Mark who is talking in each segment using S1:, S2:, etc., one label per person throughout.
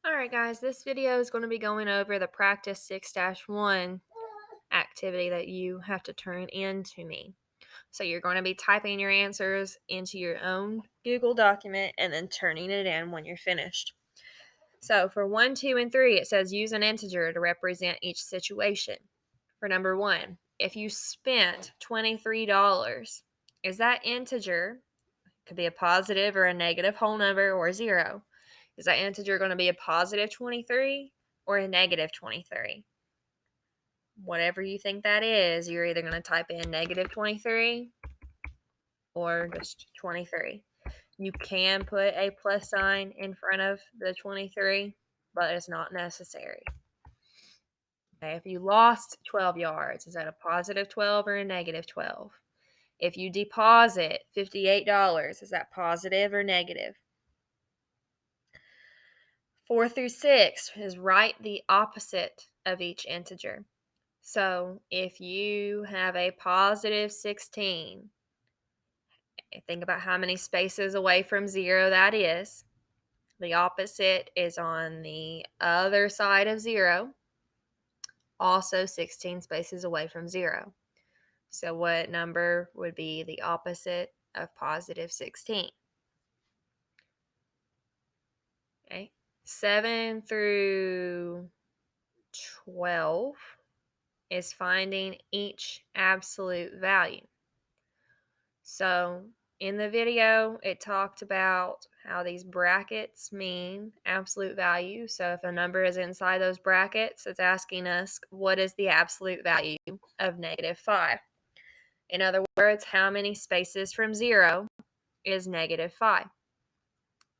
S1: Alright guys, this video is going to be going over the practice 6-1 activity that you have to turn in to me. So you're going to be typing your answers into your own Google document and then turning it in when you're finished. So for 1, 2, and 3, it says use an integer to represent each situation. For number 1, if you spent $23, is that integer, could be a positive or a negative whole number or 0. Is that integer going to be a positive 23 or a negative 23? Whatever you think that is, you're either going to type in negative 23 or just 23. You can put a plus sign in front of the 23, but it's not necessary. Okay, if you lost 12 yards, is that a positive 12 or a negative 12? If you deposit $58, is that positive or negative? 4 through 6 is write the opposite of each integer. So if you have a positive 16, think about how many spaces away from 0 that is. The opposite is on the other side of 0, also 16 spaces away from 0. So what number would be the opposite of positive 16? Okay. 7 through 12 is finding each absolute value. So in the video, it talked about how these brackets mean absolute value. So if a number is inside those brackets, it's asking us what is the absolute value of negative 5. In other words, how many spaces from 0 is negative 5?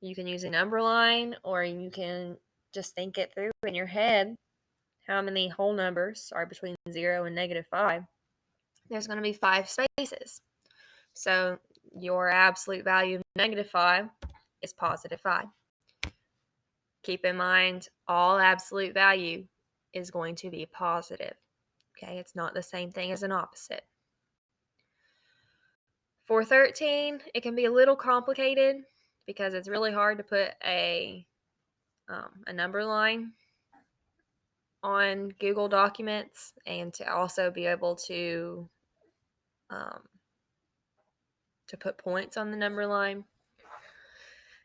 S1: You can use a number line, or you can just think it through in your head. How many whole numbers are between 0 and negative 5? There's going to be 5 spaces. So your absolute value of negative 5 is positive 5. Keep in mind, all absolute value is going to be positive. Okay, it's not the same thing as an opposite. For 13, it can be a little complicated because it's really hard to put a number line on Google Documents and to also be able to put points on the number line.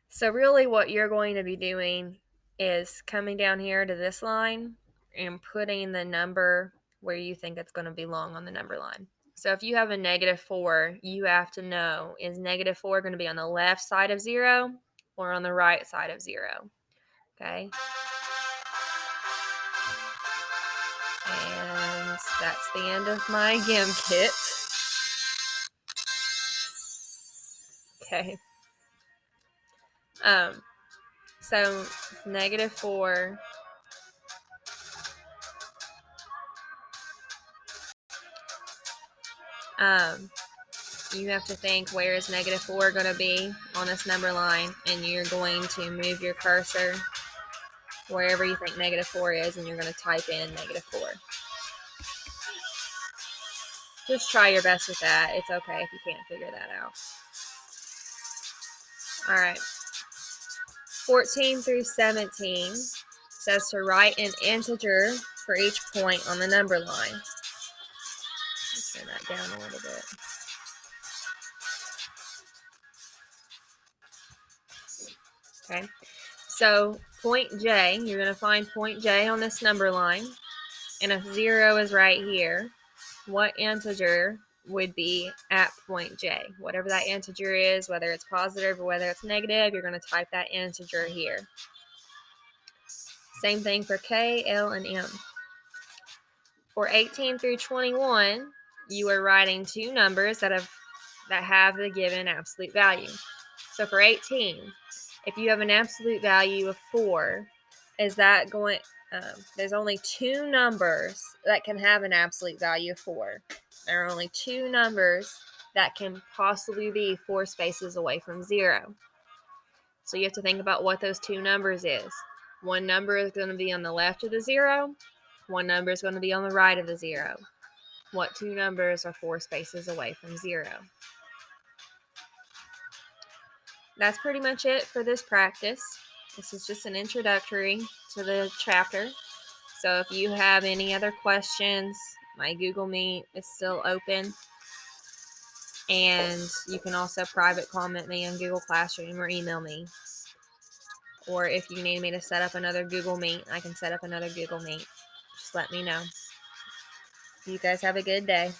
S1: So really what you're going to be doing is coming down here to this line and putting the number where you think it's going to belong on the number line. So if you have a negative 4, you have to know, is negative 4 going to be on the left side of 0 or on the right side of 0? Okay. And that's the end of my GIM kit. Okay. So negative 4 you have to think, where is negative 4 going to be on this number line, and you're going to move your cursor wherever you think negative 4 is, and you're going to type in negative 4. Just try your best with that. It's okay if you can't figure that out. All right. 14 through 17 says to write an integer for each point on the number line. Let's turn that down a little bit. Okay. So point J, you're going to find point J on this number line. And if 0 is right here, what integer would be at point J? Whatever that integer is, whether it's positive or whether it's negative, you're going to type that integer here. Same thing for K, L, and M. For 18 through 21, you are writing two numbers that have the given absolute value. So for 18, if you have an absolute value of 4, is that going... there's only two numbers that can have an absolute value of 4. There are only two numbers that can possibly be 4 spaces away from 0. So you have to think about what those two numbers is. One number is going to be on the left of the 0. One number is going to be on the right of the 0. What two numbers are 4 spaces away from 0? That's pretty much it for this practice. This is just an introductory to the chapter. So if you have any other questions, my Google Meet is still open. And you can also private comment me on Google Classroom or email me. Or if you need me to set up another Google Meet, I can set up another Google Meet. Just let me know. You guys have a good day.